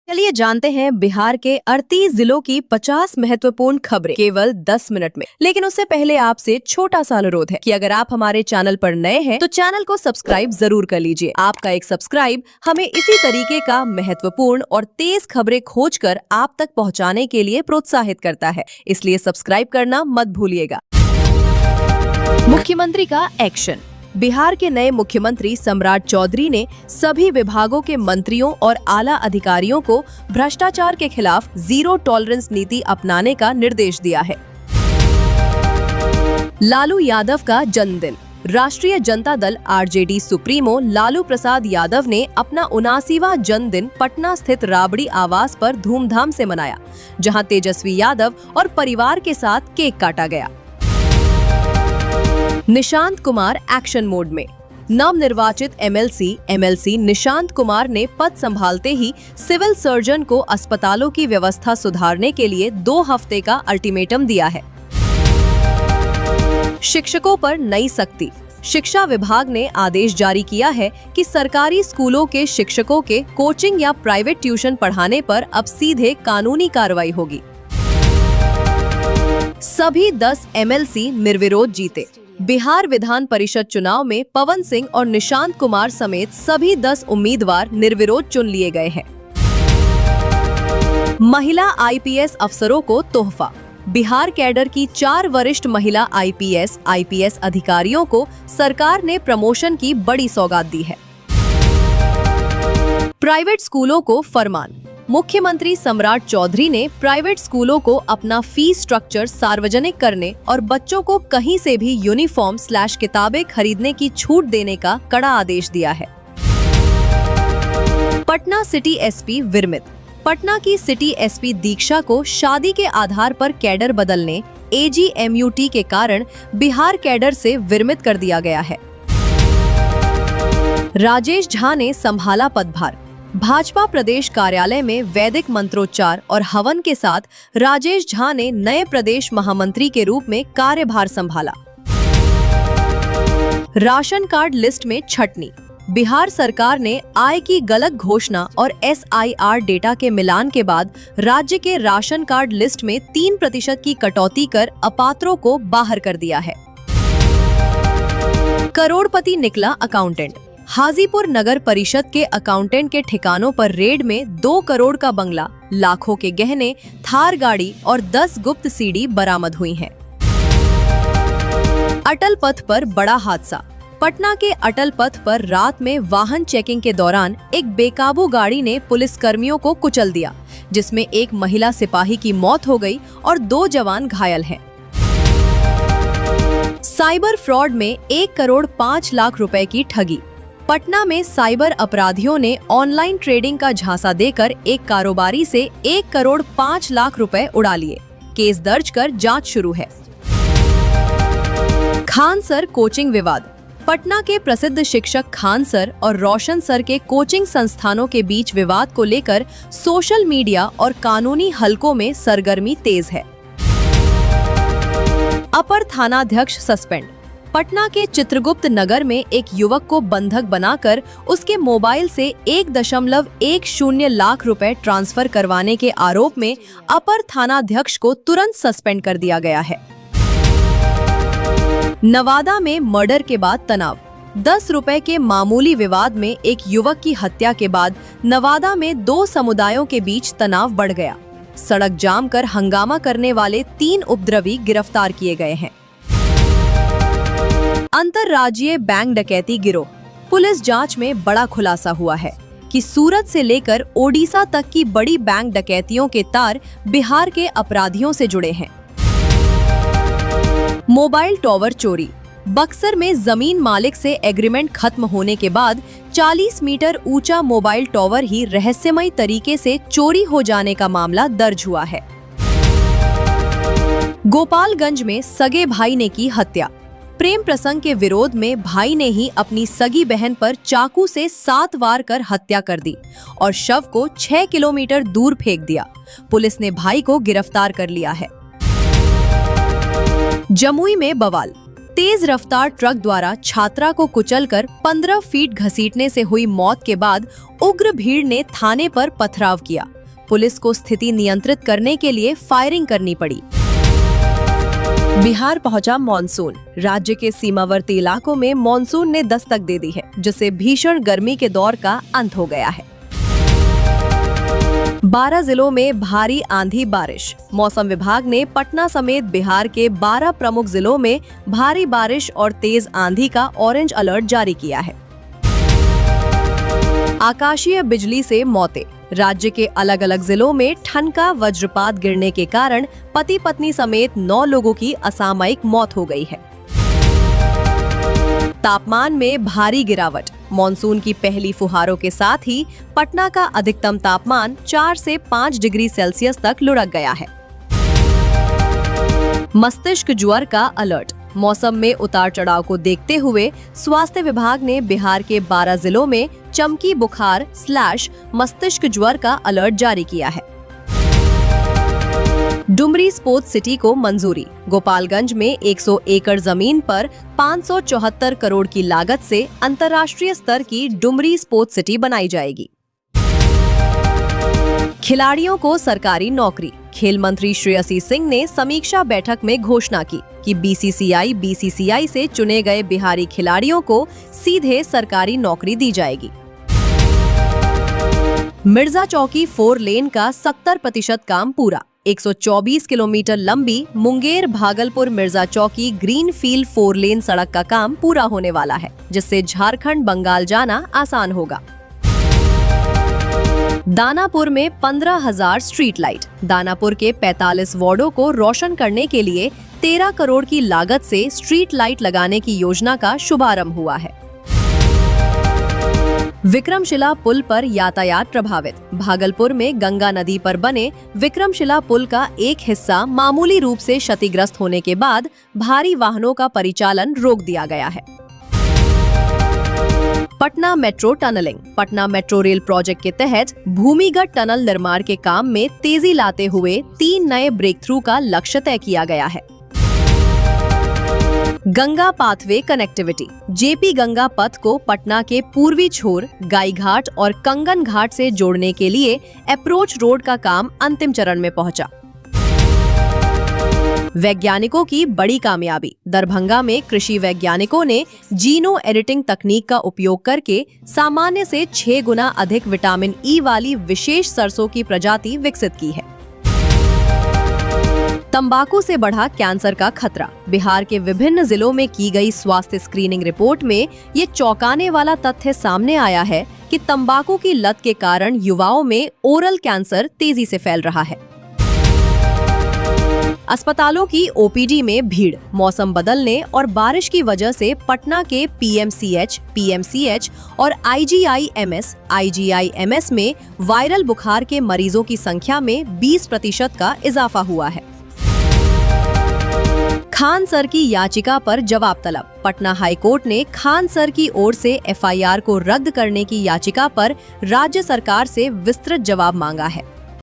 चलिए जानते हैं बिहार के 38 जिलों की 50 महत्वपूर्ण खबरें केवल 10 मिनट में। लेकिन उससे पहले आपसे छोटा सा अनुरोध है कि अगर आप हमारे चैनल पर नए हैं तो चैनल को सब्सक्राइब जरूर कर लीजिए। आपका एक सब्सक्राइब हमें इसी तरीके का महत्वपूर्ण और तेज खबरें खोजकर आप तक पहुंचाने के लिए प्रोत्साहित करता है, इसलिए सब्सक्राइब करना मत भूलिएगा। मुख्यमंत्री का एक्शन। बिहार के नए मुख्यमंत्री सम्राट चौधरी ने सभी विभागों के मंत्रियों और आला अधिकारियों को भ्रष्टाचार के खिलाफ जीरो टॉलरेंस नीति अपनाने का निर्देश दिया है। लालू यादव का जन्मदिन। राष्ट्रीय जनता दल आरजेडी सुप्रीमो लालू प्रसाद यादव ने अपना 79वां जन्मदिन पटना स्थित राबड़ी आवास पर धूमधाम से मनाया, जहां तेजस्वी यादव और परिवार के साथ केक काटा गया। निशांत कुमार एक्शन मोड में। नवनिर्वाचित एमएलसी निशांत कुमार ने पद संभालते ही सिविल सर्जन को अस्पतालों की व्यवस्था सुधारने के लिए 2 हफ्ते का अल्टीमेटम दिया है। शिक्षकों पर नई सख्ती। शिक्षा विभाग ने आदेश जारी किया है कि सरकारी स्कूलों के शिक्षकों के कोचिंग या प्राइवेट ट्यूशन पढ़ाने पर अब सीधे कानूनी कार्रवाई होगी। सभी 10 एमएलसी निर्विरोध जीते। बिहार विधान परिषद चुनाव में पवन सिंह और निशांत कुमार समेत सभी 10 उम्मीदवार निर्विरोध चुन लिए गए हैं। महिला आईपीएस अफसरों को तोहफा। बिहार कैडर की 4 वरिष्ठ महिला आईपीएस अधिकारियों को सरकार ने प्रमोशन की बड़ी सौगात दी है। प्राइवेट स्कूलों को फरमान। मुख्यमंत्री सम्राट चौधरी ने प्राइवेट स्कूलों को अपना फीस स्ट्रक्चर सार्वजनिक करने और बच्चों को कहीं से भी यूनिफॉर्म/किताबें खरीदने की छूट देने का कड़ा आदेश दिया है। पटना सिटी एसपी विरमित। पटना की सिटी एसपी दीक्षा को शादी के आधार पर कैडर बदलने AGMUT के कारण बिहार कैडर से विरमित कर दिया गया है। राजेश झा ने संभाला पदभार। भाजपा प्रदेश कार्यालय में वैदिक मंत्रोच्चार और हवन के साथ राजेश झा ने नए प्रदेश महामंत्री के रूप में कार्यभार संभाला। राशन कार्ड लिस्ट में छटनी। बिहार सरकार ने आय की गलत घोषणा और SIR डेटा के मिलान के बाद राज्य के राशन कार्ड लिस्ट में 3% की कटौती कर अपात्रों को बाहर कर दिया है। करोड़पति निकला अकाउंटेंट। हाजीपुर नगर परिषद के अकाउंटेंट के ठिकानों पर रेड में 2 करोड़ का बंगला, लाखों के गहने, थार गाड़ी और 10 गुप्त सीडी बरामद हुई हैं। अटल पथ पर बड़ा हादसा। पटना के अटल पथ पर रात में वाहन चेकिंग के दौरान एक बेकाबू गाड़ी ने पुलिस कर्मियों को कुचल दिया, जिसमें एक महिला सिपाही की मौत हो गई और 2 जवान घायल हैं। साइबर फ्रॉड में 1 करोड़ 5 लाख रुपए की ठगी। पटना में साइबर अपराधियों ने ऑनलाइन ट्रेडिंग का झांसा देकर एक कारोबारी से 1 करोड़ 5 लाख रुपए उड़ा लिए। केस दर्ज कर जांच शुरू है। खान सर कोचिंग विवाद। पटना के प्रसिद्ध शिक्षक खान सर और रोशन सर के कोचिंग संस्थानों के बीच विवाद को लेकर सोशल मीडिया और कानूनी हलकों में सरगर्मी तेज है। अपर थानाध्यक्ष सस्पेंड। पटना के चित्रगुप्त नगर में एक युवक को बंधक बनाकर उसके मोबाइल से 1.10 लाख रुपए ट्रांसफर करवाने के आरोप में अपर थानाध्यक्ष को तुरंत सस्पेंड कर दिया गया है। नवादा में मर्डर के बाद तनाव। 10 रुपए के मामूली विवाद में एक युवक की हत्या के बाद नवादा में 2 समुदायों के बीच तनाव बढ़ गया। सड़क जाम कर हंगामा करने वाले 3 उपद्रवी गिरफ्तार किए गए हैं। अंतरराज्यीय बैंक डकैती गिरोह। पुलिस जांच में बड़ा खुलासा हुआ है कि सूरत से लेकर ओडिशा तक की बड़ी बैंक डकैतियों के तार बिहार के अपराधियों से जुड़े हैं। मोबाइल टॉवर चोरी। बक्सर में जमीन मालिक से एग्रीमेंट खत्म होने के बाद 40 मीटर ऊंचा मोबाइल टॉवर ही रहस्यमय तरीके से चोरी हो जाने का मामला दर्ज हुआ है। गोपालगंज में सगे भाई ने की हत्या। प्रेम प्रसंग के विरोध में भाई ने ही अपनी सगी बहन पर चाकू से 7 वार कर हत्या कर दी और शव को 6 किलोमीटर दूर फेंक दिया। पुलिस ने भाई को गिरफ्तार कर लिया है। जमुई में बवाल। तेज रफ्तार ट्रक द्वारा छात्रा को कुचलकर 15 फीट घसीटने से हुई मौत के बाद उग्र भीड़ ने थाने पर पथराव किया। पुलिस को स्थिति नियंत्रित करने के लिए फायरिंग करनी पड़ी। बिहार पहुंचा मॉनसून। राज्य के सीमावर्ती इलाकों में मॉनसून ने दस्तक दे दी है, जिससे भीषण गर्मी के दौर का अंत हो गया है। 12 जिलों में भारी आंधी बारिश। मौसम विभाग ने पटना समेत बिहार के 12 प्रमुख जिलों में भारी बारिश और तेज आंधी का ऑरेंज अलर्ट जारी किया है। आकाशीय बिजली से मौतें। राज्य के अलग अलग जिलों में ठनका वज्रपात गिरने के कारण पति पत्नी समेत 9 लोगों की असामयिक मौत हो गई है। तापमान में भारी गिरावट। मॉनसून की पहली फुहारों के साथ ही पटना का अधिकतम तापमान 4 से 5 डिग्री सेल्सियस तक लुढ़क गया है। मस्तिष्क ज्वर का अलर्ट। मौसम में उतार चढ़ाव को देखते हुए स्वास्थ्य विभाग ने बिहार के 12 जिलों में चमकी बुखार / मस्तिष्क ज्वर का अलर्ट जारी किया है। डुमरी स्पोर्ट्स सिटी को मंजूरी। गोपालगंज में 100 एकड़ जमीन पर 574 करोड़ की लागत से अंतर्राष्ट्रीय स्तर की डुमरी स्पोर्ट्स सिटी बनाई जाएगी। खिलाड़ियों को सरकारी नौकरी। खेल मंत्री श्रेयसी सिंह ने समीक्षा बैठक में घोषणा की कि बीसीसीआई से चुने गए बिहारी खिलाड़ियों को सीधे सरकारी नौकरी दी जाएगी। मिर्जा चौकी 4 लेन का 70% काम पूरा। 124 किलोमीटर लंबी मुंगेर भागलपुर मिर्जा चौकी ग्रीन फील्ड 4 लेन सड़क का काम पूरा होने वाला है, जिससे झारखंड बंगाल जाना आसान होगा। दानापुर में 15,000 स्ट्रीट लाइट। दानापुर के 45 वार्डों को रोशन करने के लिए 13 करोड़ की लागत से स्ट्रीट लाइट लगाने की योजना का शुभारंभ हुआ है। विक्रमशिला पुल पर यातायात प्रभावित। भागलपुर में गंगा नदी पर बने विक्रमशिला पुल का एक हिस्सा मामूली रूप से क्षतिग्रस्त होने के बाद भारी वाहनों का परिचालन रोक दिया गया है। Patna metro tunnelling. Patna metro rail project के तहत भूमिगत टनल निर्माण के काम में तेजी लाते हुए 3 नए ब्रेक थ्रू का लक्ष्य तय किया गया है। Ganga pathway connectivity. JP Ganga पथ को पटना के पूर्वी छोर गाईघाट और कंगन घाट से जोड़ने के लिए अप्रोच रोड का काम अंतिम चरण में पहुंचा। वैज्ञानिकों की बड़ी कामयाबी। दरभंगा में कृषि वैज्ञानिकों ने जीनो एडिटिंग तकनीक का उपयोग करके सामान्य से 6 गुना अधिक विटामिन ई वाली विशेष सरसों की प्रजाति विकसित की है। तंबाकू से बढ़ा कैंसर का खतरा। बिहार के विभिन्न जिलों में की गई स्वास्थ्य स्क्रीनिंग रिपोर्ट में ये चौंकाने वाला तथ्य सामने आया है कि तंबाकू की लत के कारण युवाओं में ओरल कैंसर तेजी से फैल रहा है। अस्पतालों की ओपीडी में भीड़। मौसम बदलने और बारिश की वजह से पटना के पीएमसीएच और आईजीआईएमएस में वायरल बुखार के मरीजों की संख्या में 20% का इजाफा हुआ है। खान सर की याचिका पर जवाब तलब। पटना हाईकोर्ट ने खान सर की ओर से एफआईआर को रद्द करने की याचिका पर राज्य सरकार से विस्तृत जवाब मांगा है।